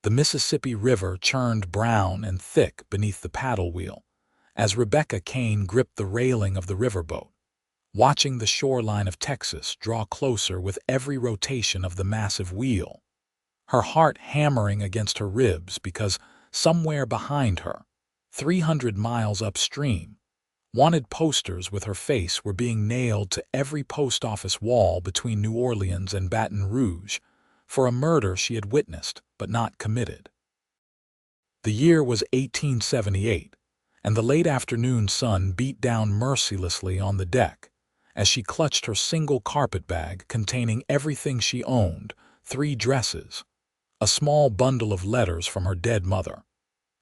The Mississippi River churned brown and thick beneath the paddle wheel, as Rebecca Kane gripped the railing of the riverboat, watching the shoreline of Texas draw closer with every rotation of the massive wheel, her heart hammering against her ribs because somewhere behind her, 300 miles upstream, wanted posters with her face were being nailed to every post office wall between New Orleans and Baton Rouge for a murder she had witnessed but not committed. The year was 1878, and the late afternoon sun beat down mercilessly on the deck as she clutched her single carpet bag containing everything she owned, 3 dresses, a small bundle of letters from her dead mother,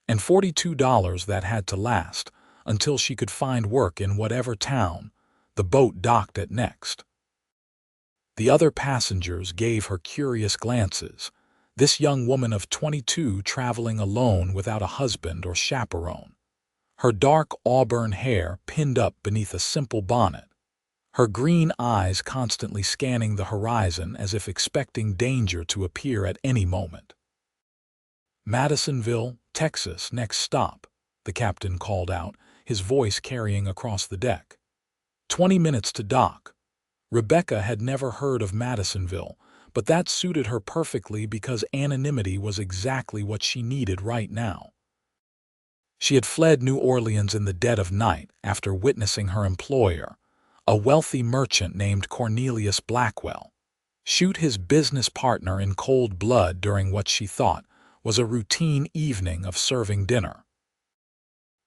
and $42 that had to last until she could find work in whatever town the boat docked at next. The other passengers gave her curious glances, this young woman of 22 traveling alone without a husband or chaperone, her dark auburn hair pinned up beneath a simple bonnet, her green eyes constantly scanning the horizon as if expecting danger to appear at any moment. "Madisonville, Texas, next stop," the captain called out, his voice carrying across the deck. 20 minutes to dock. Rebecca had never heard of Madisonville, but that suited her perfectly because anonymity was exactly what she needed right now. She had fled New Orleans in the dead of night after witnessing her employer, a wealthy merchant named Cornelius Blackwell, shoot his business partner in cold blood during what she thought was a routine evening of serving dinner.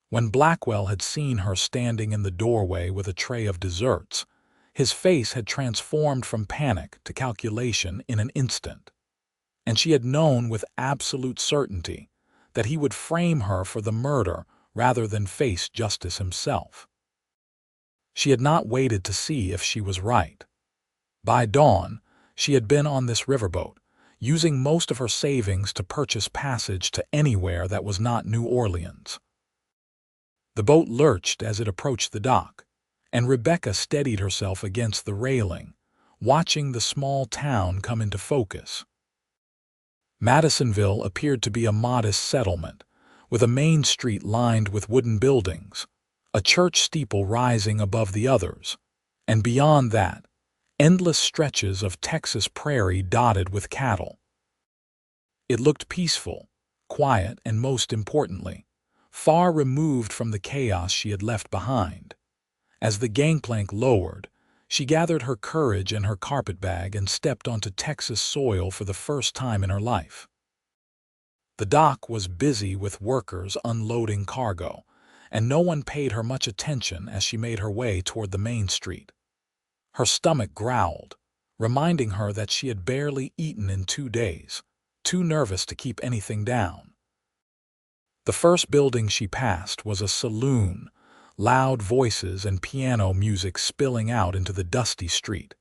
When Blackwell had seen her standing in the doorway with a tray of desserts, his face had transformed from panic to calculation in an instant, and she had known with absolute certainty that he would frame her for the murder rather than face justice himself. She had not waited to see if she was right. By dawn, she had been on this riverboat, using most of her savings to purchase passage to anywhere that was not New Orleans. The boat lurched as it approached the dock, and Rebecca steadied herself against the railing, watching the small town come into focus. Madisonville appeared to be a modest settlement, with a main street lined with wooden buildings, a church steeple rising above the others, and beyond that, endless stretches of Texas prairie dotted with cattle. It looked peaceful, quiet, and most importantly, far removed from the chaos she had left behind. As the gangplank lowered, she gathered her courage and her carpetbag and stepped onto Texas soil for the first time in her life. The dock was busy with workers unloading cargo, and no one paid her much attention as she made her way toward the main street. Her stomach growled, reminding her that she had barely eaten in 2 days, too nervous to keep anything down. The first building she passed was a saloon, loud voices and piano music spilling out into the dusty street.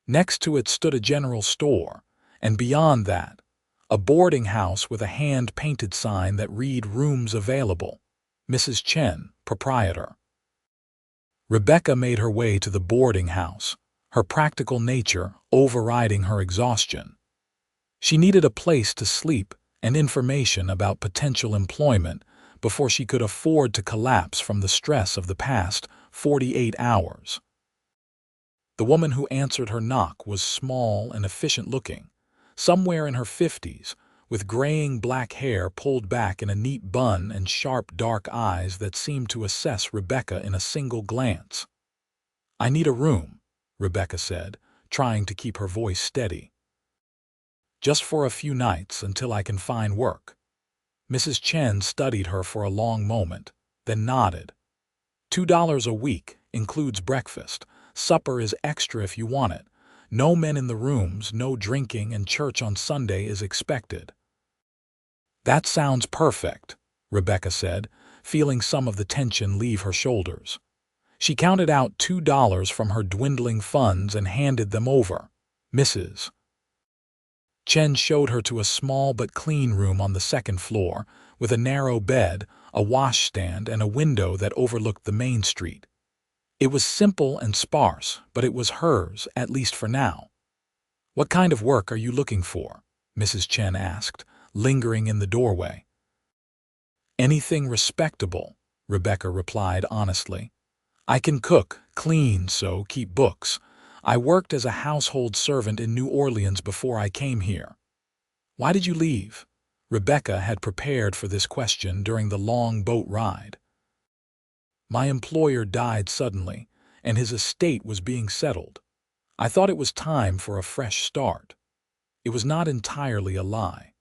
Next to it stood a general store, and beyond that, a boarding house with a hand-painted sign that read "Rooms Available, Mrs. Chen, Proprietor." Rebecca made her way to the boarding house, her practical nature overriding her exhaustion. She needed a place to sleep and information about potential employment before she could afford to collapse from the stress of the past 48 hours. The woman who answered her knock was small and efficient-looking, somewhere in her 50s, with graying black hair pulled back in a neat bun and sharp dark eyes that seemed to assess Rebecca in a single glance. "I need a room," Rebecca said, trying to keep her voice steady. "Just for a few nights until I can find work." Mrs. Chen studied her for a long moment, then nodded. $2 a week, includes breakfast. Supper is extra if you want it. No men in the rooms, no drinking, and church on Sunday is expected." "That sounds perfect," Rebecca said, feeling some of the tension leave her shoulders. She counted out $2 from her dwindling funds and handed them over. "Mrs. Chen showed her to a small but clean room on the second floor, with a narrow bed, a washstand, and a window that overlooked the main street. It was simple and sparse, but it was hers, at least for now. "What kind of work are you looking for?" Mrs. Chen asked, lingering in the doorway. "Anything respectable," Rebecca replied honestly. "I can cook, clean, so keep books. I worked as a household servant in New Orleans before I came here." "Why did you leave?" Rebecca had prepared for this question during the long boat ride. "My employer died suddenly, and his estate was being settled. I thought it was time for a fresh start." It was not entirely a lie.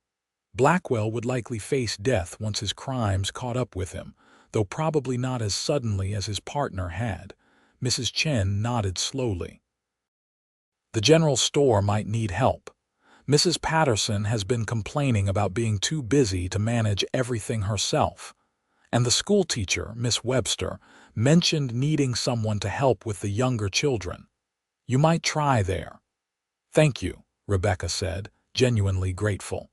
Blackwell would likely face death once his crimes caught up with him, though probably not as suddenly as his partner had. Mrs. Chen nodded slowly. "The general store might need help. Mrs. Patterson has been complaining about being too busy to manage everything herself. And the schoolteacher, Miss Webster, mentioned needing someone to help with the younger children. You might try there." "Thank you," Rebecca said, genuinely grateful.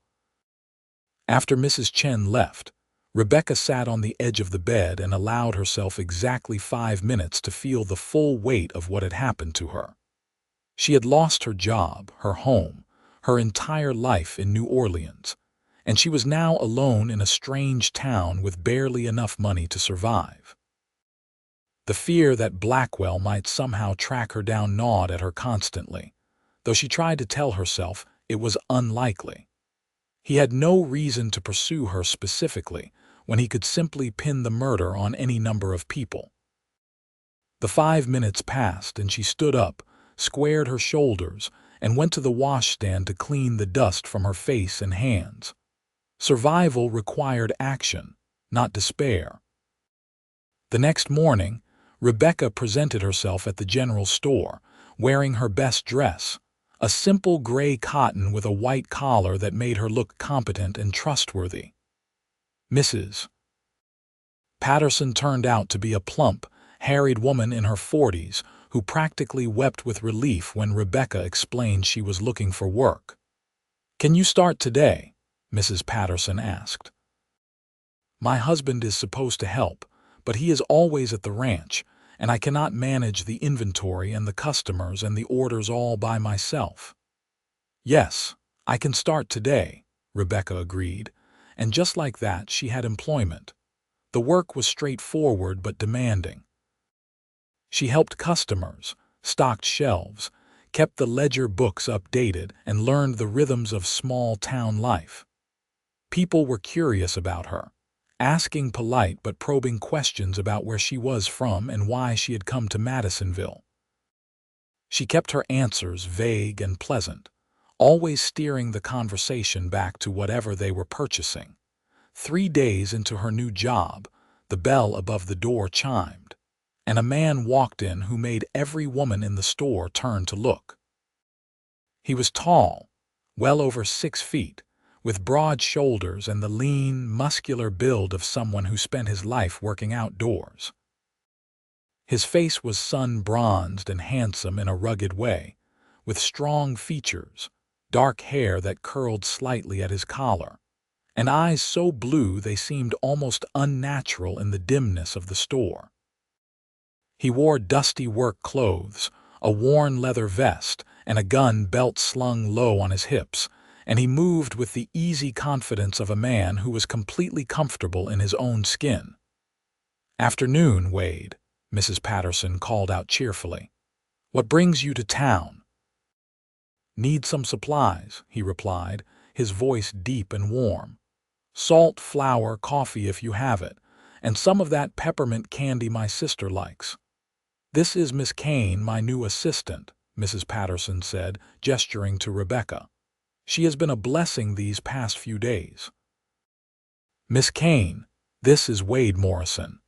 After Mrs. Chen left, Rebecca sat on the edge of the bed and allowed herself exactly 5 minutes to feel the full weight of what had happened to her. She had lost her job, her home, her entire life in New Orleans, and she was now alone in a strange town with barely enough money to survive. The fear that Blackwell might somehow track her down gnawed at her constantly, though she tried to tell herself it was unlikely. He had no reason to pursue her specifically when he could simply pin the murder on any number of people. The 5 minutes passed and she stood up, squared her shoulders, and went to the washstand to clean the dust from her face and hands. Survival required action, not despair. The next morning, Rebecca presented herself at the general store, wearing her best dress, a simple gray cotton with a white collar that made her look competent and trustworthy. Mrs. Patterson turned out to be a plump, harried woman in her 40s who practically wept with relief when Rebecca explained she was looking for work. "Can you start today?" Mrs. Patterson asked. "My husband is supposed to help, but he is always at the ranch, and I cannot manage the inventory and the customers and the orders all by myself." "Yes, I can start today," Rebecca agreed, and just like that she had employment. The work was straightforward but demanding. She helped customers, stocked shelves, kept the ledger books updated, and learned the rhythms of small-town life. People were curious about her, asking polite but probing questions about where she was from and why she had come to Madisonville. She kept her answers vague and pleasant, always steering the conversation back to whatever they were purchasing. 3 days into her new job, the bell above the door chimed, and a man walked in who made every woman in the store turn to look. He was tall, well over 6 feet, with broad shoulders and the lean, muscular build of someone who spent his life working outdoors. His face was sun-bronzed and handsome in a rugged way, with strong features, dark hair that curled slightly at his collar, and eyes so blue they seemed almost unnatural in the dimness of the store. He wore dusty work clothes, a worn leather vest, and a gun belt slung low on his hips, and he moved with the easy confidence of a man who was completely comfortable in his own skin. "Afternoon, Wade," Mrs. Patterson called out cheerfully. "What brings you to town?" "Need some supplies," he replied, his voice deep and warm. "Salt, flour, coffee if you have it, and some of that peppermint candy my sister likes." "This is Miss Kane, my new assistant," Mrs. Patterson said, gesturing to Rebecca. "She has been a blessing these past few days." "Miss Kane, this is Wade Morrison.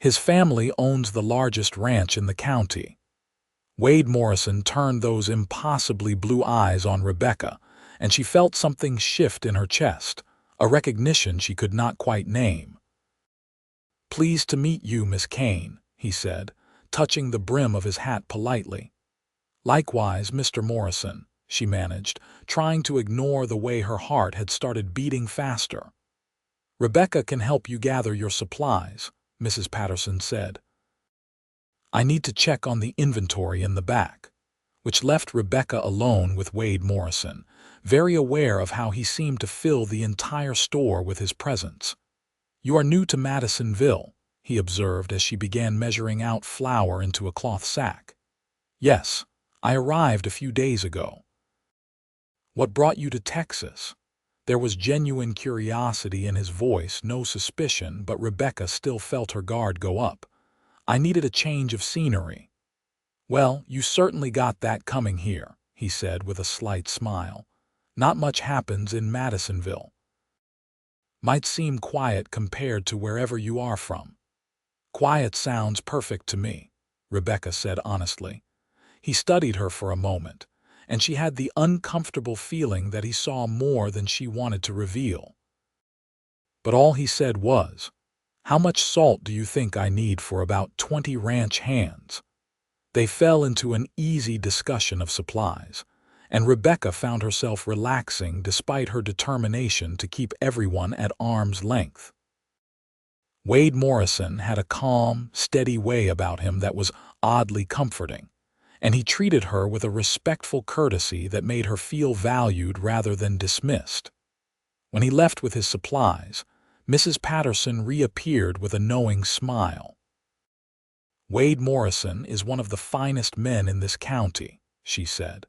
His family owns the largest ranch in the county." Wade Morrison turned those impossibly blue eyes on Rebecca, and she felt something shift in her chest, a recognition she could not quite name. "Pleased to meet you, Miss Kane," he said, touching the brim of his hat politely. "Likewise, Mr. Morrison," she managed, trying to ignore the way her heart had started beating faster. "Rebecca can help you gather your supplies," Mrs. Patterson said. "I need to check on the inventory in the back," which left Rebecca alone with Wade Morrison, very aware of how he seemed to fill the entire store with his presence. "You are new to Madisonville," he observed as she began measuring out flour into a cloth sack. "Yes, I arrived a few days ago." "What brought you to Texas?" There was genuine curiosity in his voice, no suspicion, but Rebecca still felt her guard go up. "I needed a change of scenery." "Well, you certainly got that coming here," he said with a slight smile. "Not much happens in Madisonville." "Might seem quiet compared to wherever you are from." "Quiet sounds perfect to me," Rebecca said honestly. He studied her for a moment, and she had the uncomfortable feeling that he saw more than she wanted to reveal. But all he said was, "How much salt do you think I need for about 20 ranch hands?" They fell into an easy discussion of supplies, and Rebecca found herself relaxing despite her determination to keep everyone at arm's length. Wade Morrison had a calm, steady way about him that was oddly comforting, and he treated her with a respectful courtesy that made her feel valued rather than dismissed. When he left with his supplies, Mrs. Patterson reappeared with a knowing smile. "Wade Morrison is one of the finest men in this county," she said,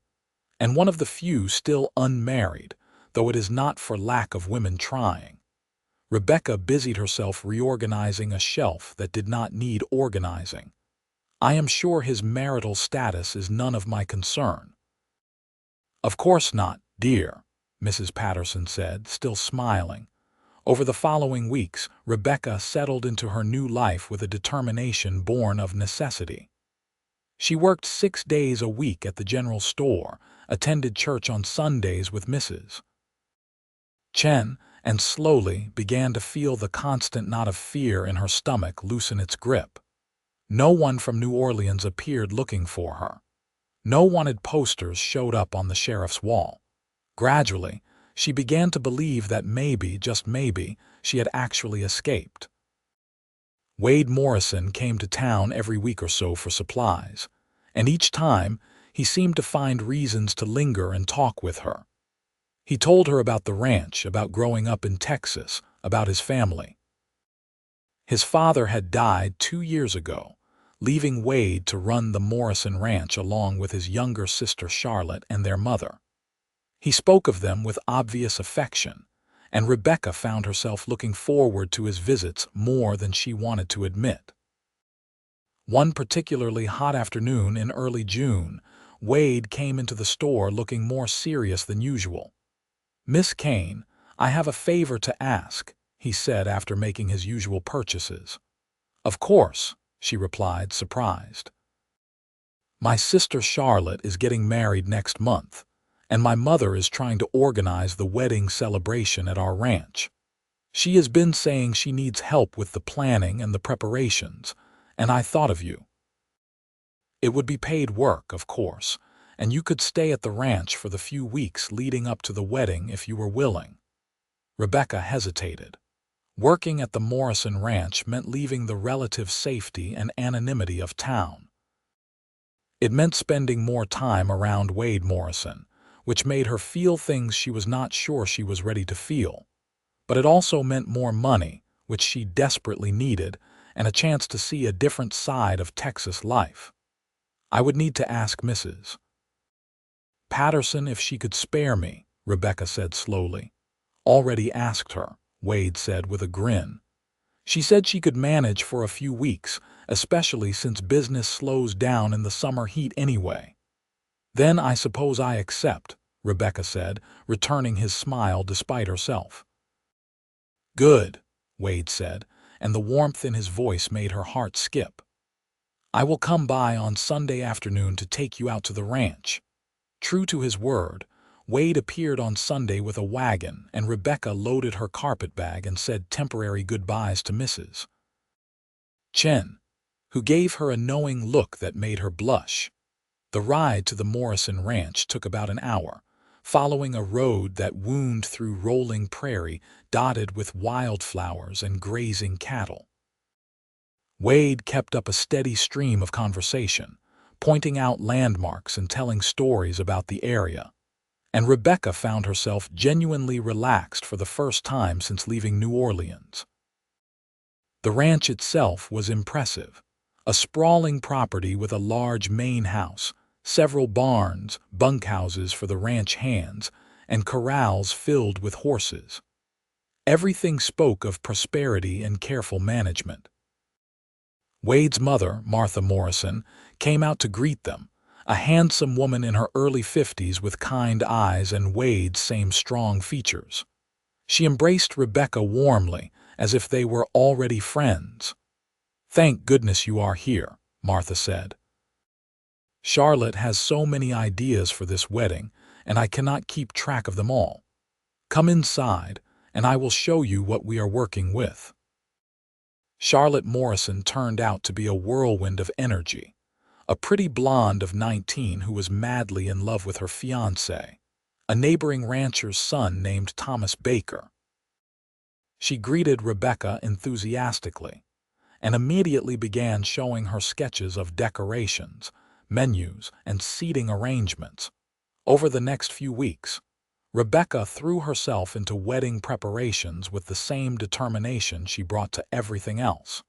"and one of the few still unmarried, though it is not for lack of women trying." Rebecca busied herself reorganizing a shelf that did not need organizing. "I am sure his marital status is none of my concern." "Of course not, dear," Mrs. Patterson said, still smiling. Over the following weeks, Rebecca settled into her new life with a determination born of necessity. She worked 6 days a week at the general store, attended church on Sundays with Mrs. Chen, and slowly began to feel the constant knot of fear in her stomach loosen its grip. No one from New Orleans appeared looking for her. No wanted posters showed up on the sheriff's wall. Gradually, she began to believe that maybe, just maybe, she had actually escaped. Wade Morrison came to town every week or so for supplies, and each time he seemed to find reasons to linger and talk with her. He told her about the ranch, about growing up in Texas, about his family. His father had died 2 years ago, leaving Wade to run the Morrison Ranch along with his younger sister Charlotte and their mother. He spoke of them with obvious affection, and Rebecca found herself looking forward to his visits more than she wanted to admit. One particularly hot afternoon in early June, Wade came into the store looking more serious than usual. "Miss Kane, I have a favor to ask," he said after making his usual purchases. "Of course," she replied, surprised. "My sister Charlotte is getting married next month, and my mother is trying to organize the wedding celebration at our ranch. She has been saying she needs help with the planning and the preparations, and I thought of you. It would be paid work, of course, and you could stay at the ranch for the few weeks leading up to the wedding if you were willing." Rebecca hesitated. Working at the Morrison Ranch meant leaving the relative safety and anonymity of town. It meant spending more time around Wade Morrison, which made her feel things she was not sure she was ready to feel. But it also meant more money, which she desperately needed, and a chance to see a different side of Texas life. "I would need to ask Mrs. Patterson if she could spare me," Rebecca said slowly. "Already asked her," Wade said with a grin. "She said she could manage for a few weeks, especially since business slows down in the summer heat anyway." "Then I suppose I accept," Rebecca said, returning his smile despite herself. "Good," Wade said, and the warmth in his voice made her heart skip. "I will come by on Sunday afternoon to take you out to the ranch." True to his word, Wade appeared on Sunday with a wagon, and Rebecca loaded her carpet bag and said temporary goodbyes to Mrs. Chen, who gave her a knowing look that made her blush. The ride to the Morrison Ranch took about an hour, following a road that wound through rolling prairie dotted with wildflowers and grazing cattle. Wade kept up a steady stream of conversation, pointing out landmarks and telling stories about the area. and Rebecca found herself genuinely relaxed for the first time since leaving New Orleans. The ranch itself was impressive, a sprawling property with a large main house, several barns, bunkhouses for the ranch hands, and corrals filled with horses. Everything spoke of prosperity and careful management. Wade's mother, Martha Morrison, came out to greet them, a handsome woman in her early 50s with kind eyes and Wade's same strong features. She embraced Rebecca warmly, as if they were already friends. "Thank goodness you are here," Martha said. "Charlotte has so many ideas for this wedding, and I cannot keep track of them all. Come inside, and I will show you what we are working with." Charlotte Morrison turned out to be a whirlwind of energy, a pretty blonde of 19 who was madly in love with her fiancé, a neighboring rancher's son named Thomas Baker. She greeted Rebecca enthusiastically and immediately began showing her sketches of decorations, menus, and seating arrangements. Over the next few weeks, Rebecca threw herself into wedding preparations with the same determination she brought to everything else.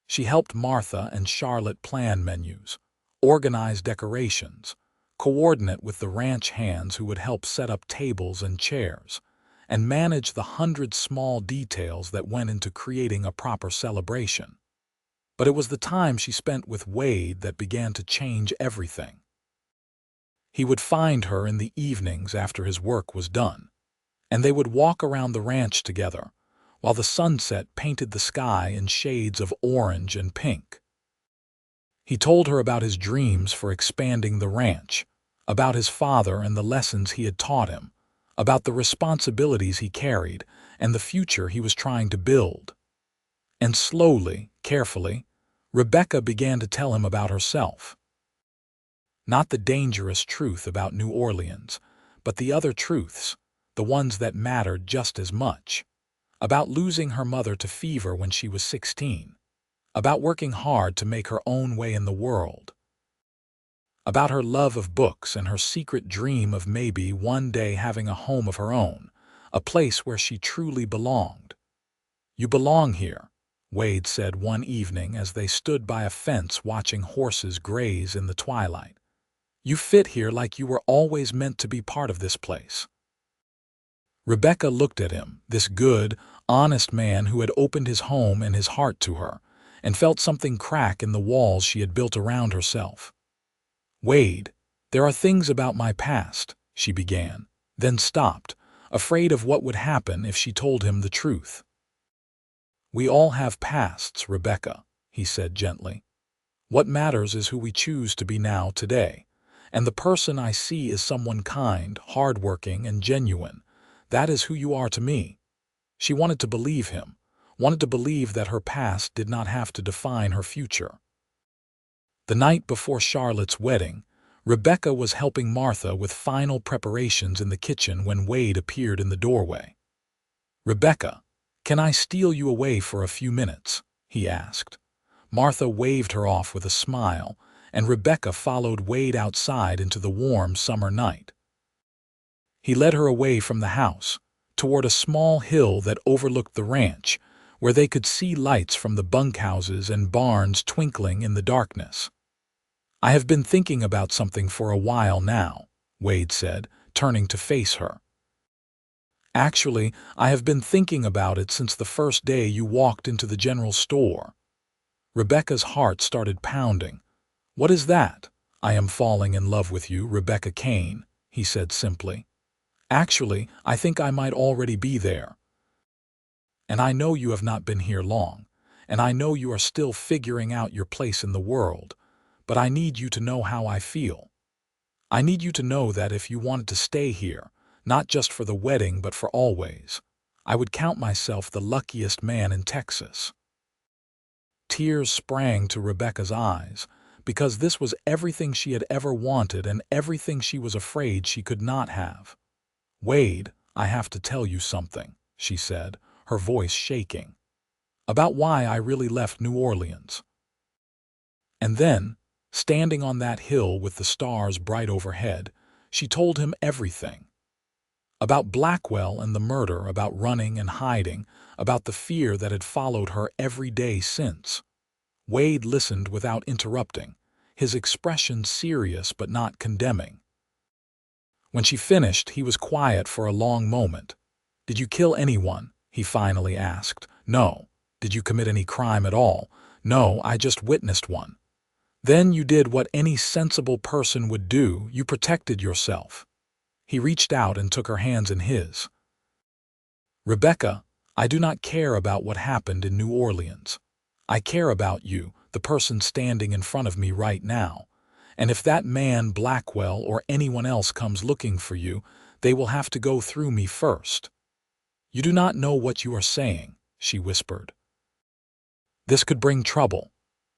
She helped Martha and Charlotte plan menus, organize decorations, coordinate with the ranch hands who would help set up tables and chairs, and manage the 100 small details that went into creating a proper celebration. But it was the time she spent with Wade that began to change everything. He would find her in the evenings after his work was done, and they would walk around the ranch together, while the sunset painted the sky in shades of orange and pink. He told her about his dreams for expanding the ranch, about his father and the lessons he had taught him, about the responsibilities he carried and the future he was trying to build. And slowly, carefully, Rebecca began to tell him about herself. Not the dangerous truth about New Orleans, but the other truths, the ones that mattered just as much. About losing her mother to fever when she was 16. About working hard to make her own way in the world. About her love of books and her secret dream of maybe one day having a home of her own, a place where she truly belonged. "You belong here," Wade said one evening as they stood by a fence watching horses graze in the twilight. "You fit here like you were always meant to be part of this place." Rebecca looked at him, this good, honest man who had opened his home and his heart to her, and felt something crack in the walls she had built around herself. "Wade, there are things about my past," she began, then stopped, afraid of what would happen if she told him the truth. "We all have pasts, Rebecca," he said gently. "What matters is who we choose to be now today, and the person I see is someone kind, hardworking, and genuine. That is who you are to me." She wanted to believe him, wanted to believe that her past did not have to define her future. The night before Charlotte's wedding, Rebecca was helping Martha with final preparations in the kitchen when Wade appeared in the doorway. "Rebecca, can I steal you away for a few minutes?" he asked. Martha waved her off with a smile, and Rebecca followed Wade outside into the warm summer night. He led her away from the house, toward a small hill that overlooked the ranch, where they could see lights from the bunkhouses and barns twinkling in the darkness. "I have been thinking about something for a while now," Wade said, turning to face her. "Actually, I have been thinking about it since the first day you walked into the general store." Rebecca's heart started pounding. "What is that?" "I am falling in love with you, Rebecca Kane," he said simply. "Actually, I think I might already be there. And I know you have not been here long, and I know you are still figuring out your place in the world, but I need you to know how I feel. I need you to know that if you wanted to stay here, not just for the wedding but for always, I would count myself the luckiest man in Texas." Tears sprang to Rebecca's eyes, because this was everything she had ever wanted and everything she was afraid she could not have. "Wade, I have to tell you something," she said, her voice shaking, "about why I really left New Orleans." And then, standing on that hill with the stars bright overhead, She told him everything. About Blackwell and the murder, about running and hiding, about the fear that had followed her every day since. Wade listened without interrupting, his expression serious but not condemning. When she finished, he was quiet for a long moment. "Did you kill anyone?" he finally asked. "No." "Did you commit any crime at all?" "No, I just witnessed one." "Then you did what any sensible person would do. You protected yourself." He reached out and took her hands in his. "Rebecca, I do not care about what happened in New Orleans. I care about you, the person standing in front of me right now. And if that man Blackwell or anyone else comes looking for you, they will have to go through me first." "You do not know what you are saying," she whispered. "This could bring trouble."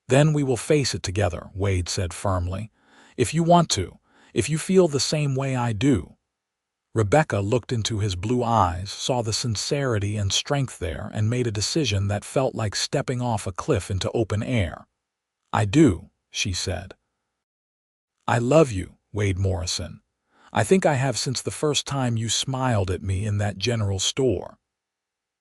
"Then we will face it together," Wade said firmly. "If you want to, if you feel the same way I do." Rebecca looked into his blue eyes, saw the sincerity and strength there, and made a decision that felt like stepping off a cliff into open air. "I do," she said. "I love you, Wade Morrison. I think I have since the first time you smiled at me in that general store."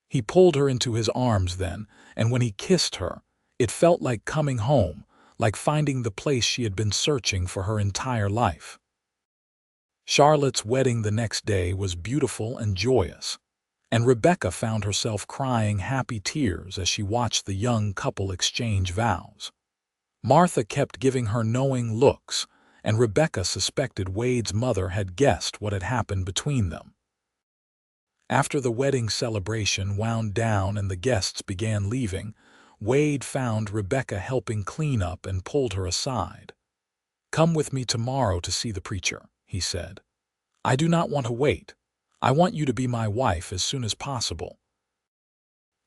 He pulled her into his arms then, and when he kissed her, it felt like coming home, like finding the place she had been searching for her entire life. Charlotte's wedding the next day was beautiful and joyous, and Rebecca found herself crying happy tears as she watched the young couple exchange vows. Martha kept giving her knowing looks, and Rebecca suspected Wade's mother had guessed what had happened between them. After the wedding celebration wound down and the guests began leaving, Wade found Rebecca helping clean up and pulled her aside. "Come with me tomorrow to see the preacher," he said. "I do not want to wait. I want you to be my wife as soon as possible."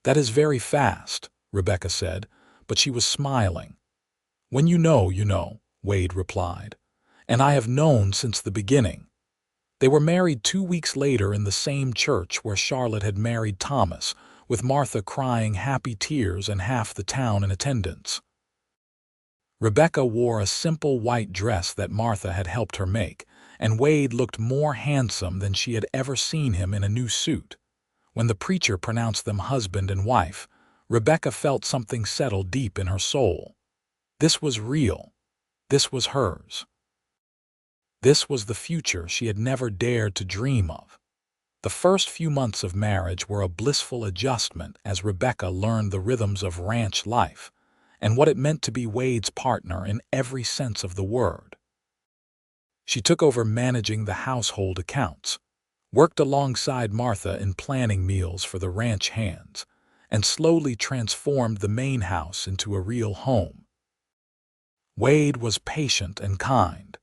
"That is very fast," Rebecca said, but she was smiling. "When you know," Wade replied. "And I have known since the beginning." They were married 2 weeks later in the same church where Charlotte had married Thomas, with Martha crying happy tears and half the town in attendance. Rebecca wore a simple white dress that Martha had helped her make, and Wade looked more handsome than she had ever seen him in a new suit. When the preacher pronounced them husband and wife, Rebecca felt something settle deep in her soul. This was real. This was hers. This was the future she had never dared to dream of. The first few months of marriage were a blissful adjustment as Rebecca learned the rhythms of ranch life and what it meant to be Wade's partner in every sense of the word. She took over managing the household accounts, worked alongside Martha in planning meals for the ranch hands, and slowly transformed the main house into a real home. Wade was patient and kind,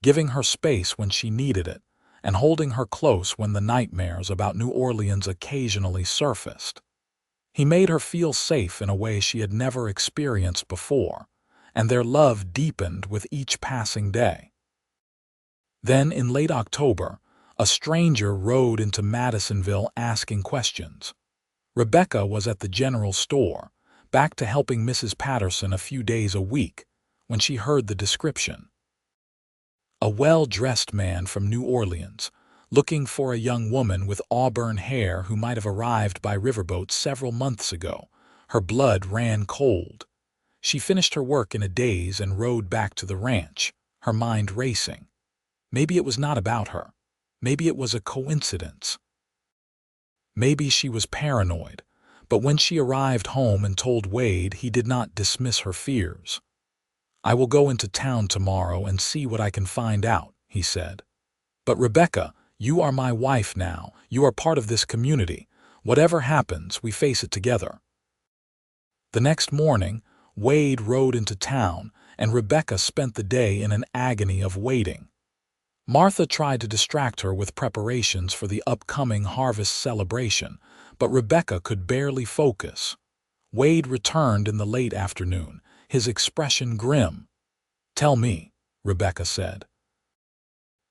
giving her space when she needed it, and holding her close when the nightmares about New Orleans occasionally surfaced. He made her feel safe in a way she had never experienced before, and their love deepened with each passing day. Then, in late October, a stranger rode into Madisonville asking questions. Rebecca was at the general store, back to helping Mrs. Patterson a few days a week, when she heard the description. A well-dressed man from New Orleans, looking for a young woman with auburn hair who might have arrived by Riverboat several months ago. Her blood ran cold. She finished her work in a daze and rode back to the ranch, her mind racing. Maybe it was not about her. Maybe it was a coincidence. Maybe she was paranoid, but when she arrived home and told Wade, he did not dismiss her fears. "I will go into town tomorrow and see what I can find out," he said. "But Rebecca, you are my wife now. You are part of this community. Whatever happens, we face it together." The next morning, Wade rode into town, and Rebecca spent the day in an agony of waiting. Martha tried to distract her with preparations for the upcoming harvest celebration, but Rebecca could barely focus. Wade returned in the late afternoon, his expression grim. "Tell me," Rebecca said.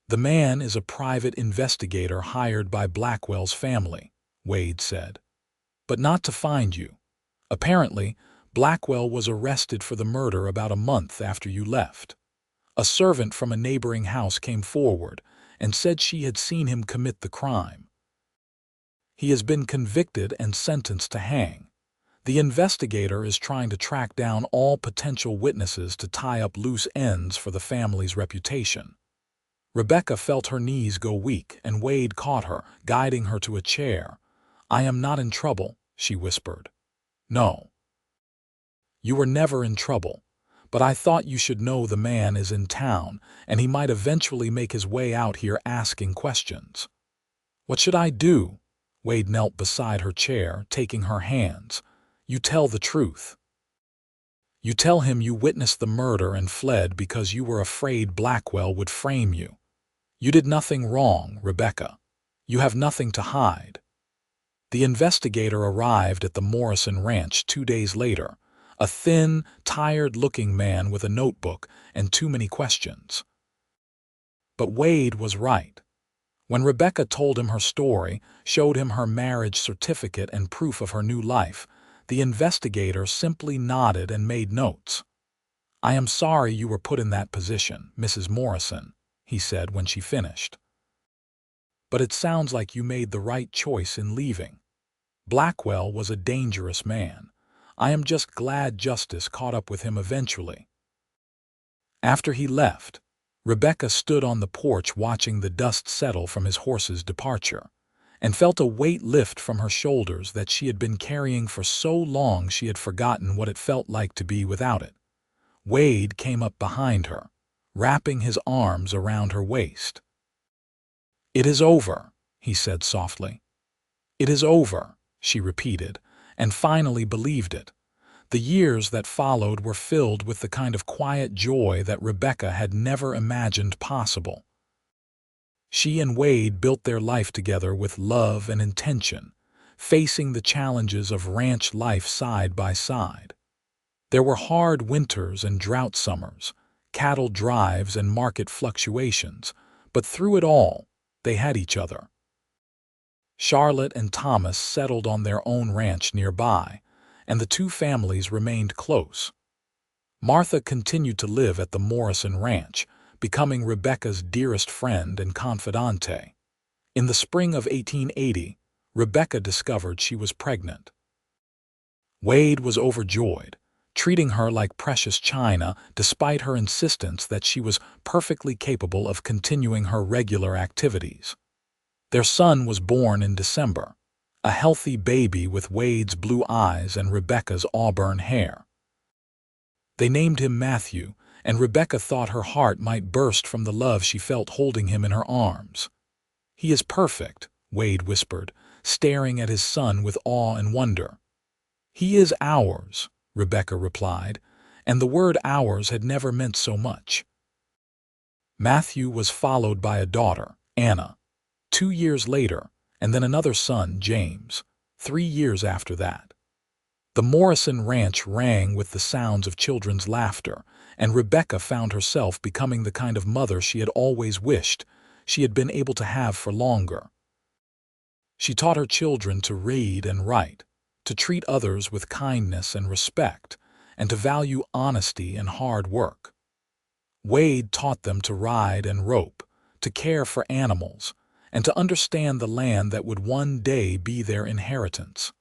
"The man is a private investigator hired by Blackwell's family," Wade said. "But not to find you. Apparently, Blackwell was arrested for the murder about a month after you left. A servant from a neighboring house came forward, and said she had seen him commit the crime. He has been convicted and sentenced to hang. The investigator is trying to track down all potential witnesses to tie up loose ends for the family's reputation. Rebecca felt her knees go weak, and Wade caught her, guiding her to a chair. "I am not in trouble," she whispered. "No. You were never in trouble. But I thought you should know the man is in town, and he might eventually make his way out here asking questions." "What should I do?" Wade knelt beside her chair, taking her hands. "You tell the truth. You tell him you witnessed the murder and fled because you were afraid Blackwell would frame you. You did nothing wrong, Rebecca. You have nothing to hide." The investigator arrived at the Morrison ranch 2 days later, a thin, tired-looking man with a notebook and too many questions. But Wade was right. When Rebecca told him her story, showed him her marriage certificate and proof of her new life, the investigator simply nodded and made notes. "I am sorry you were put in that position, Mrs. Morrison," he said when she finished. "But it sounds like you made the right choice in leaving. Blackwell was a dangerous man. I am just glad justice caught up with him eventually." After he left, Rebecca stood on the porch watching the dust settle from his horse's departure, and felt a weight lift from her shoulders that she had been carrying for so long she had forgotten what it felt like to be without it. Wade came up behind her, wrapping his arms around her waist. "It is over," he said softly. "It is over," she repeated, and finally believed it. The years that followed were filled with the kind of quiet joy that Rebecca had never imagined possible. She and Wade built their life together with love and intention, facing the challenges of ranch life side by side. There were hard winters and drought summers, cattle drives and market fluctuations, but through it all, they had each other. Charlotte and Thomas settled on their own ranch nearby, and the two families remained close. Martha continued to live at the Morrison Ranch, becoming Rebecca's dearest friend and confidante. In the spring of 1880, Rebecca discovered she was pregnant. Wade was overjoyed, treating her like precious china despite her insistence that she was perfectly capable of continuing her regular activities. Their son was born in December, a healthy baby with Wade's blue eyes and Rebecca's auburn hair. They named him Matthew, and Rebecca thought her heart might burst from the love she felt holding him in her arms. "He is perfect," Wade whispered, staring at his son with awe and wonder. "He is ours," Rebecca replied, and the word ours had never meant so much. Matthew was followed by a daughter, Anna, 2 years later, and then another son, James, 3 years after that. The Morrison Ranch rang with the sounds of children's laughter, and Rebecca found herself becoming the kind of mother she had always wished she had been able to have for longer. She taught her children to read and write, to treat others with kindness and respect, and to value honesty and hard work. Wade taught them to ride and rope, to care for animals, and to understand the land that would one day be their inheritance.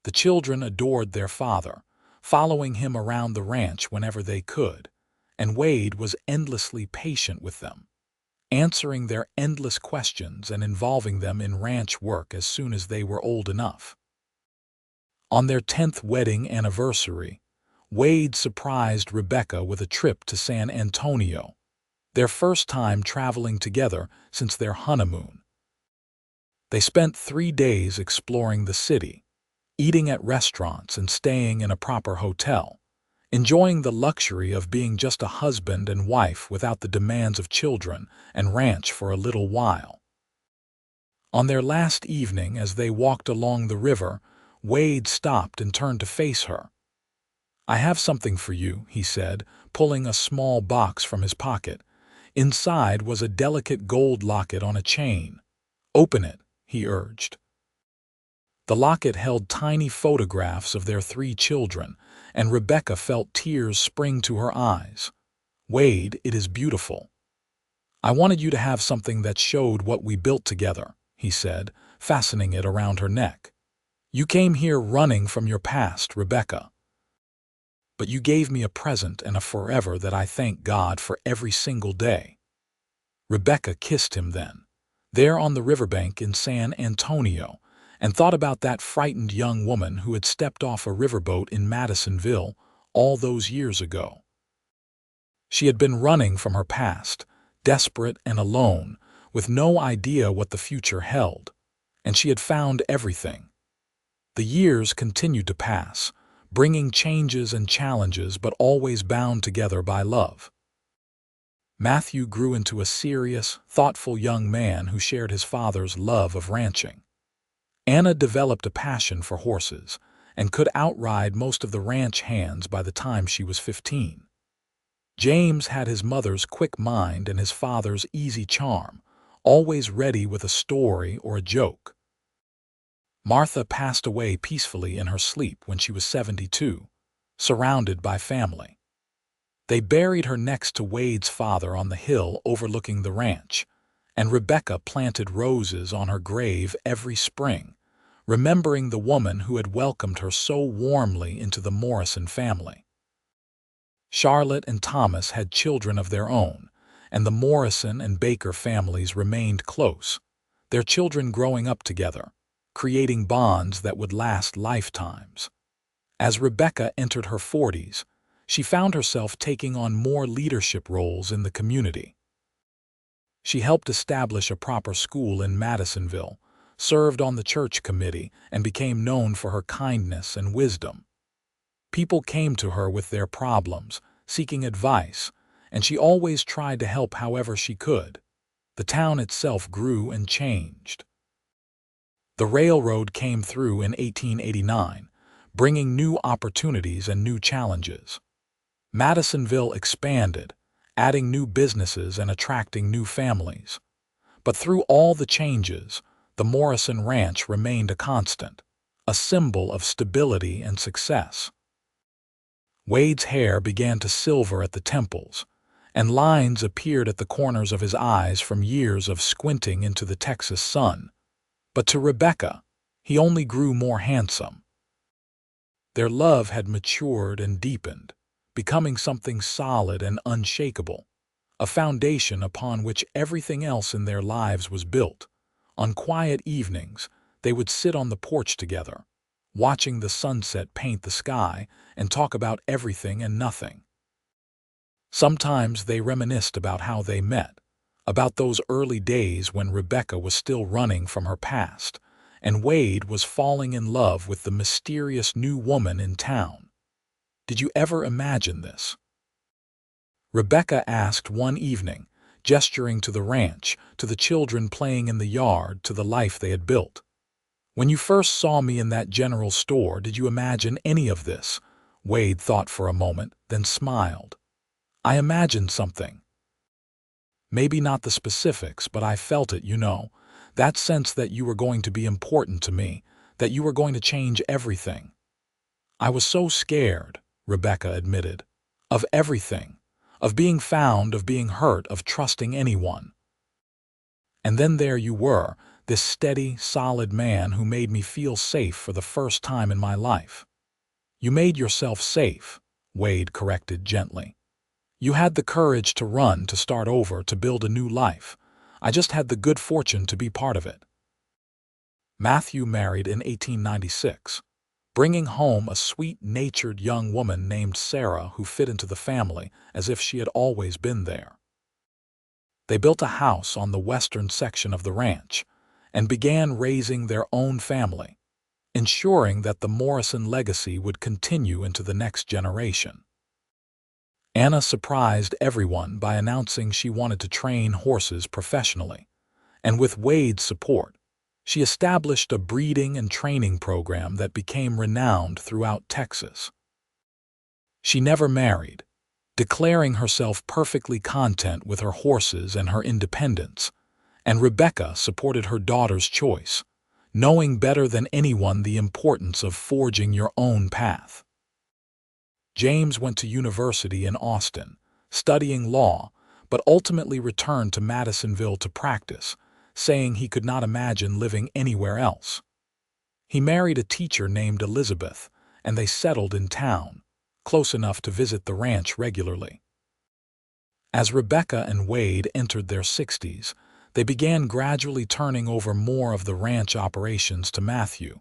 The children adored their father, following him around the ranch whenever they could, and Wade was endlessly patient with them, answering their endless questions and involving them in ranch work as soon as they were old enough. On their 10th wedding anniversary, Wade surprised Rebecca with a trip to San Antonio, their first time traveling together since their honeymoon. They spent 3 days exploring the city, eating at restaurants and staying in a proper hotel, enjoying the luxury of being just a husband and wife without the demands of children and ranch for a little while. On their last evening, as they walked along the river, Wade stopped and turned to face her. "I have something for you," he said, pulling a small box from his pocket. Inside was a delicate gold locket on a chain. "Open it," he urged. The locket held tiny photographs of their 3 children, and Rebecca felt tears spring to her eyes. "Wade, it is beautiful." "I wanted you to have something that showed what we built together," he said, fastening it around her neck. "You came here running from your past, Rebecca. But you gave me a present and a forever that I thank God for every single day." Rebecca kissed him then, there on the riverbank in San Antonio, and thought about that frightened young woman who had stepped off a riverboat in Madisonville all those years ago. She had been running from her past, desperate and alone, with no idea what the future held, and she had found everything. The years continued to pass, bringing changes and challenges but always bound together by love. Matthew grew into a serious, thoughtful young man who shared his father's love of ranching. Anna developed a passion for horses and could outride most of the ranch hands by the time she was 15. James had his mother's quick mind and his father's easy charm, always ready with a story or a joke. Martha passed away peacefully in her sleep when she was 72, surrounded by family. They buried her next to Wade's father on the hill overlooking the ranch, and Rebecca planted roses on her grave every spring, remembering the woman who had welcomed her so warmly into the Morrison family. Charlotte and Thomas had children of their own, and the Morrison and Baker families remained close, their children growing up together, creating bonds that would last lifetimes. As Rebecca entered her 40s, she found herself taking on more leadership roles in the community. She helped establish a proper school in Madisonville, served on the church committee, and became known for her kindness and wisdom. People came to her with their problems, seeking advice, and she always tried to help however she could. The town itself grew and changed. The railroad came through in 1889, bringing new opportunities and new challenges. Madisonville expanded, adding new businesses and attracting new families. But through all the changes, the Morrison Ranch remained a constant, a symbol of stability and success. Wade's hair began to silver at the temples, and lines appeared at the corners of his eyes from years of squinting into the Texas sun. But to Rebecca, he only grew more handsome. Their love had matured and deepened, becoming something solid and unshakable, a foundation upon which everything else in their lives was built. On quiet evenings, they would sit on the porch together, watching the sunset paint the sky and talk about everything and nothing. Sometimes they reminisced about how they met, about those early days when Rebecca was still running from her past, and Wade was falling in love with the mysterious new woman in town. "Did you ever imagine this?" Rebecca asked one evening, gesturing to the ranch, to the children playing in the yard, to the life they had built. "When you first saw me in that general store, did you imagine any of this?" Wade thought for a moment, then smiled. "I imagined something. Maybe not the specifics, but I felt it, that sense that you were going to be important to me, that you were going to change everything." "I was so scared," Rebecca admitted, "of everything, of being found, of being hurt, of trusting anyone. And then there you were, this steady, solid man who made me feel safe for the first time in my life." "You made yourself safe," Wade corrected gently. "You had the courage to run, to start over, to build a new life. I just had the good fortune to be part of it." Matthew married in 1896, bringing home a sweet-natured young woman named Sarah who fit into the family as if she had always been there. They built a house on the western section of the ranch and began raising their own family, ensuring that the Morrison legacy would continue into the next generation. Anna surprised everyone by announcing she wanted to train horses professionally, and with Wade's support, she established a breeding and training program that became renowned throughout Texas. She never married, declaring herself perfectly content with her horses and her independence, and Rebecca supported her daughter's choice, knowing better than anyone the importance of forging your own path. James went to university in Austin, studying law, but ultimately returned to Madisonville to practice, saying he could not imagine living anywhere else. He married a teacher named Elizabeth, and they settled in town, close enough to visit the ranch regularly. As Rebecca and Wade entered their 60s, they began gradually turning over more of the ranch operations to Matthew,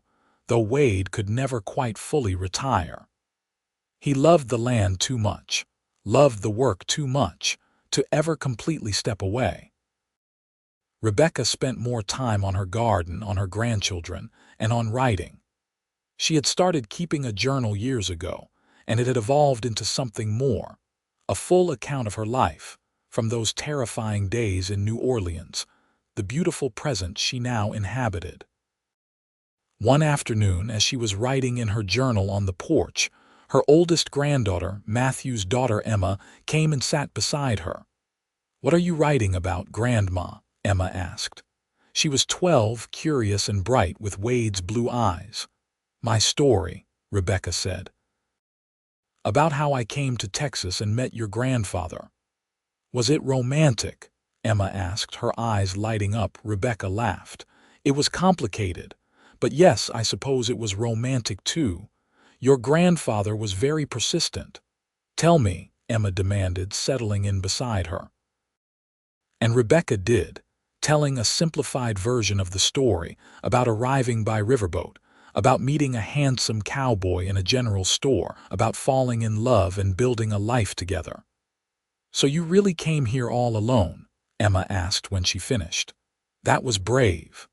though Wade could never quite fully retire. He loved the land too much, loved the work too much, to ever completely step away. Rebecca spent more time on her garden, on her grandchildren, and on writing. She had started keeping a journal years ago, and it had evolved into something more, a full account of her life, from those terrifying days in New Orleans, the beautiful present she now inhabited. One afternoon, as she was writing in her journal on the porch, her oldest granddaughter, Matthew's daughter Emma, came and sat beside her. "What are you writing about, Grandma?" Emma asked. She was 12, curious and bright with Wade's blue eyes. "My story," Rebecca said. "About how I came to Texas and met your grandfather." "Was it romantic?" Emma asked, her eyes lighting up. Rebecca laughed. "It was complicated, but yes, I suppose it was romantic too. Your grandfather was very persistent." "Tell me," Emma demanded, settling in beside her. And Rebecca did, telling a simplified version of the story, about arriving by Riverboat, about meeting a handsome cowboy in a general store, about falling in love and building a life together. "So you really came here all alone?" Emma asked when she finished. "That was brave."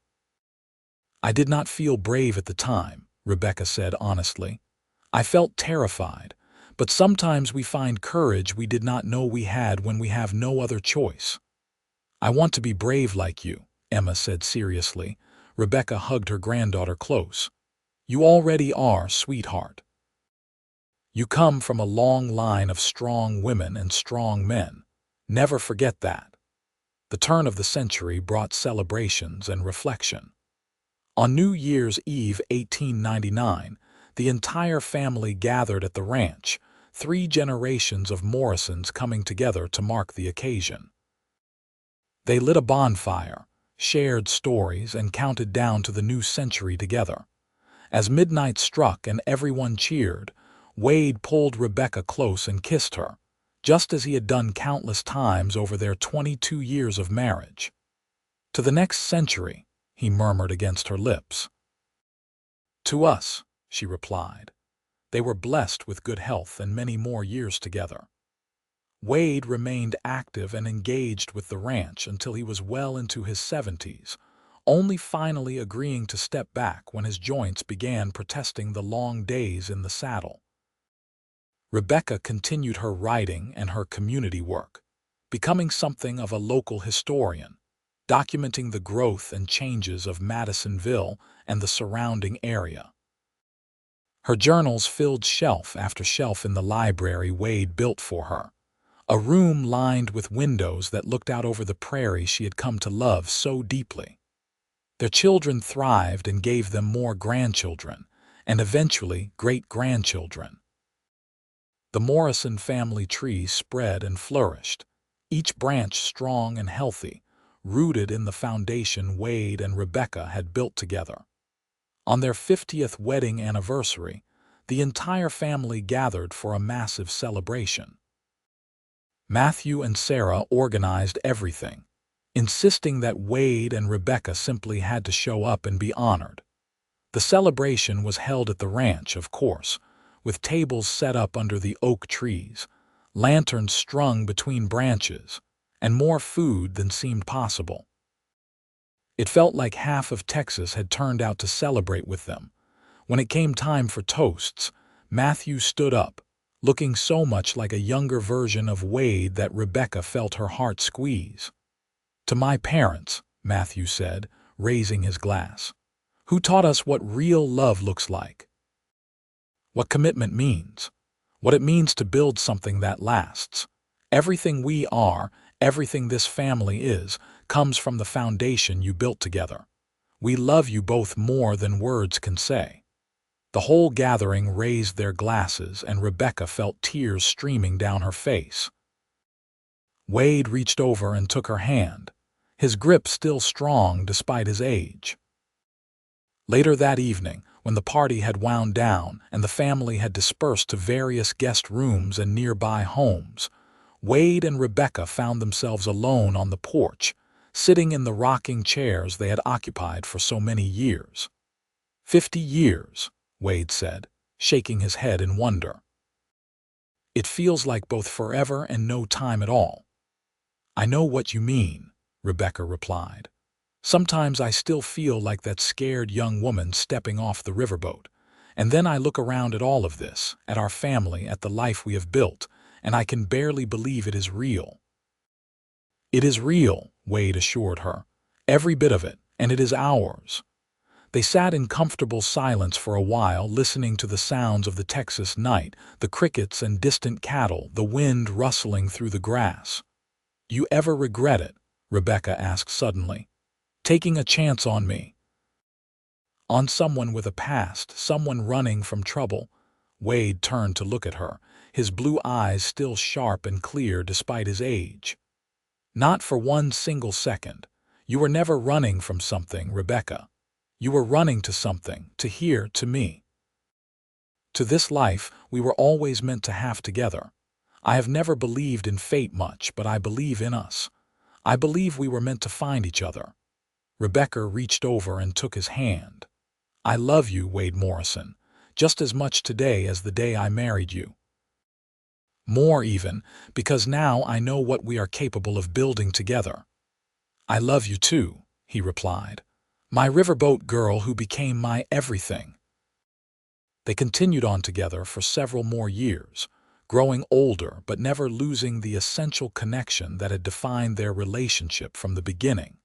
"I did not feel brave at the time," Rebecca said honestly. "I felt terrified, but sometimes we find courage we did not know we had when we have no other choice." "I want to be brave like you," Emma said seriously. Rebecca hugged her granddaughter close. "You already are, sweetheart. You come from a long line of strong women and strong men. Never forget that." The turn of the century brought celebrations and reflection. On New Year's Eve 1899, the entire family gathered at the ranch, 3 generations of Morrisons coming together to mark the occasion. They lit a bonfire, shared stories, and counted down to the new century together. As midnight struck and everyone cheered, Wade pulled Rebecca close and kissed her, just as he had done countless times over their 22 years of marriage. "To the next century," he murmured against her lips. "To us," she replied. They were blessed with good health and many more years together. Wade remained active and engaged with the ranch until he was well into his 70s, only finally agreeing to step back when his joints began protesting the long days in the saddle. Rebecca continued her writing and her community work, becoming something of a local historian, documenting the growth and changes of Madisonville and the surrounding area. Her journals filled shelf after shelf in the library Wade built for her, a room lined with windows that looked out over the prairie she had come to love so deeply. Their children thrived and gave them more grandchildren, and eventually great-grandchildren. The Morrison family tree spread and flourished, each branch strong and healthy, rooted in the foundation Wade and Rebecca had built together. On their 50th wedding anniversary, the entire family gathered for a massive celebration. Matthew and Sarah organized everything, insisting that Wade and Rebecca simply had to show up and be honored. The celebration was held at the ranch, of course, with tables set up under the oak trees, lanterns strung between branches, and more food than seemed possible. It felt like half of Texas had turned out to celebrate with them. When it came time for toasts, Matthew stood up, looking so much like a younger version of Wade that Rebecca felt her heart squeeze. "To my parents," Matthew said, raising his glass, "who taught us what real love looks like, what commitment means, what it means to build something that lasts. Everything we are, everything this family is, comes from the foundation you built together. We love you both more than words can say." The whole gathering raised their glasses, and Rebecca felt tears streaming down her face. Wade reached over and took her hand, his grip still strong despite his age. Later that evening, when the party had wound down and the family had dispersed to various guest rooms and nearby homes, Wade and Rebecca found themselves alone on the porch, sitting in the rocking chairs they had occupied for so many years. 50 years, Wade said, shaking his head in wonder. It feels like both forever and no time at all. I know what you mean, Rebecca replied. Sometimes I still feel like that scared young woman stepping off the riverboat, and then I look around at all of this, at our family, at the life we have built, and I can barely believe it is real. It is real, Wade assured her. Every bit of it, and it is ours. They sat in comfortable silence for a while, listening to the sounds of the Texas night, the crickets and distant cattle, the wind rustling through the grass. You ever regret it? Rebecca asked suddenly. Taking a chance on me? On someone with a past, someone running from trouble? Wade turned to look at her, his blue eyes still sharp and clear despite his age. Not for one single second. You were never running from something, Rebecca. You were running to something, to here, to me. To this life we were always meant to have together. I have never believed in fate much, but I believe in us. I believe we were meant to find each other. Rebecca reached over and took his hand. I love you, Wade Morrison, just as much today as the day I married you. More even, because now I know what we are capable of building together. I love you too, he replied. My riverboat girl who became my everything. They continued on together for several more years, growing older but never losing the essential connection that had defined their relationship from the beginning.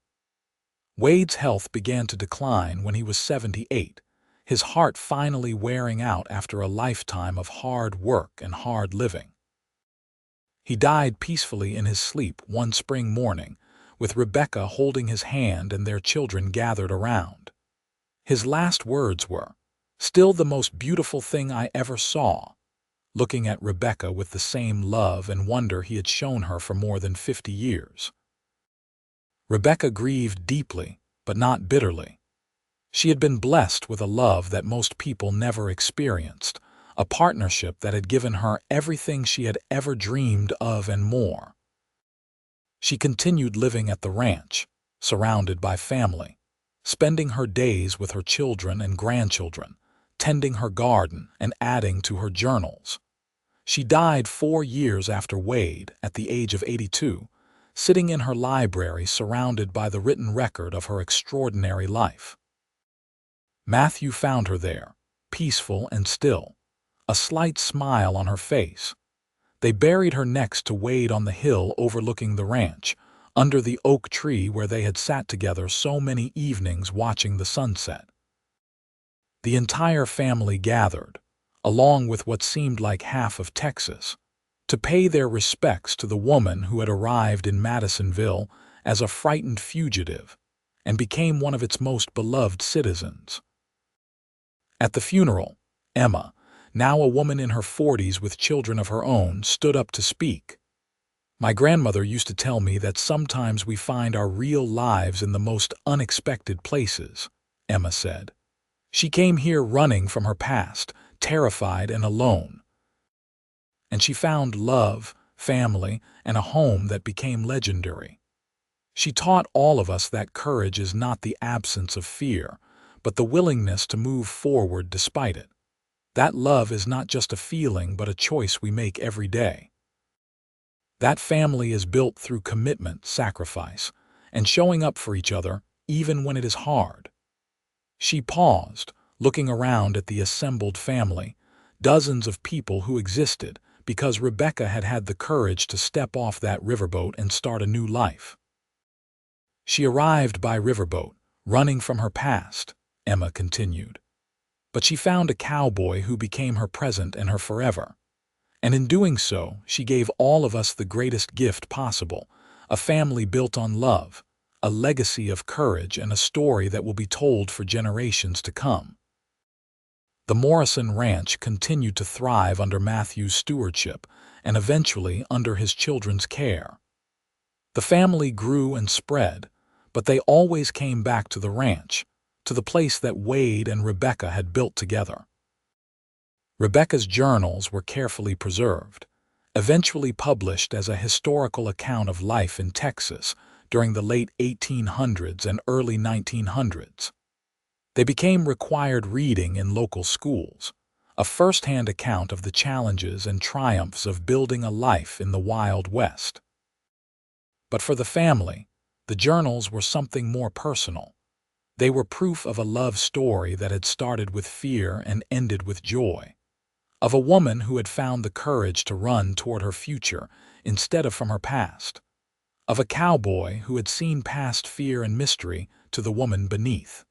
Wade's health began to decline when he was 78, his heart finally wearing out after a lifetime of hard work and hard living. He died peacefully in his sleep one spring morning, with Rebecca holding his hand and their children gathered around. His last words were, "Still the most beautiful thing I ever saw," looking at Rebecca with the same love and wonder he had shown her for more than 50 years. Rebecca grieved deeply, but not bitterly. She had been blessed with a love that most people never experienced, a partnership that had given her everything she had ever dreamed of and more. She continued living at the ranch, surrounded by family, spending her days with her children and grandchildren, tending her garden and adding to her journals. She died 4 years after Wade, at the age of 82, sitting in her library surrounded by the written record of her extraordinary life. Matthew found her there, peaceful and still, a slight smile on her face. They buried her next to Wade on the hill overlooking the ranch, under the oak tree where they had sat together so many evenings watching the sunset. The entire family gathered, along with what seemed like half of Texas, to pay their respects to the woman who had arrived in Madisonville as a frightened fugitive and became one of its most beloved citizens. At the funeral, Emma, now a woman in her 40s with children of her own, stood up to speak. My grandmother used to tell me that sometimes we find our real lives in the most unexpected places, Emma said. She came here running from her past, terrified and alone. And she found love, family, and a home that became legendary. She taught all of us that courage is not the absence of fear, but the willingness to move forward despite it. That love is not just a feeling but a choice we make every day. That family is built through commitment, sacrifice, and showing up for each other even when it is hard. She paused, looking around at the assembled family, dozens of people who existed because Rebecca had had the courage to step off that riverboat and start a new life. She arrived by riverboat, running from her past, Emma continued. But she found a cowboy who became her present and her forever. And in doing so, she gave all of us the greatest gift possible, a family built on love, a legacy of courage, and a story that will be told for generations to come. The Morrison Ranch continued to thrive under Matthew's stewardship and eventually under his children's care. The family grew and spread, but they always came back to the ranch, to the place that Wade and Rebecca had built together. Rebecca's journals were carefully preserved, eventually published as a historical account of life in Texas during the late 1800s and early 1900s. They became required reading in local schools, a first-hand account of the challenges and triumphs of building a life in the Wild West. But for the family, the journals were something more personal. They were proof of a love story that had started with fear and ended with joy, of a woman who had found the courage to run toward her future instead of from her past, of a cowboy who had seen past fear and mystery to the woman beneath,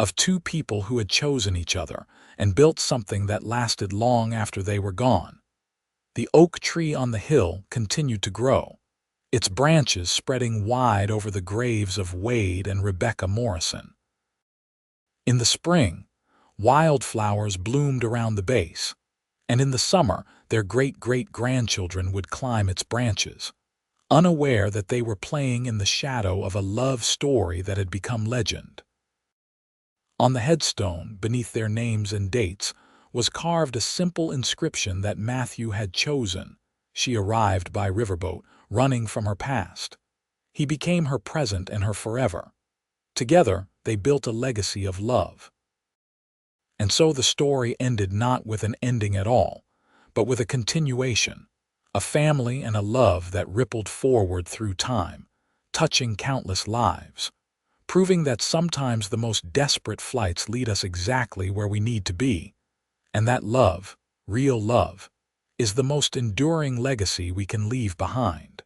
of two people who had chosen each other and built something that lasted long after they were gone. The oak tree on the hill continued to grow, its branches spreading wide over the graves of Wade and Rebecca Morrison. In the spring, wildflowers bloomed around the base, and in the summer their great-great-grandchildren would climb its branches, unaware that they were playing in the shadow of a love story that had become legend. On the headstone, beneath their names and dates, was carved a simple inscription that Matthew had chosen. She arrived by Riverboat, running from her past. He became her present and her forever. Together, they built a legacy of love. And so the story ended not with an ending at all, but with a continuation, a family and a love that rippled forward through time, touching countless lives, proving that sometimes the most desperate flights lead us exactly where we need to be, and that love, real love, is the most enduring legacy we can leave behind.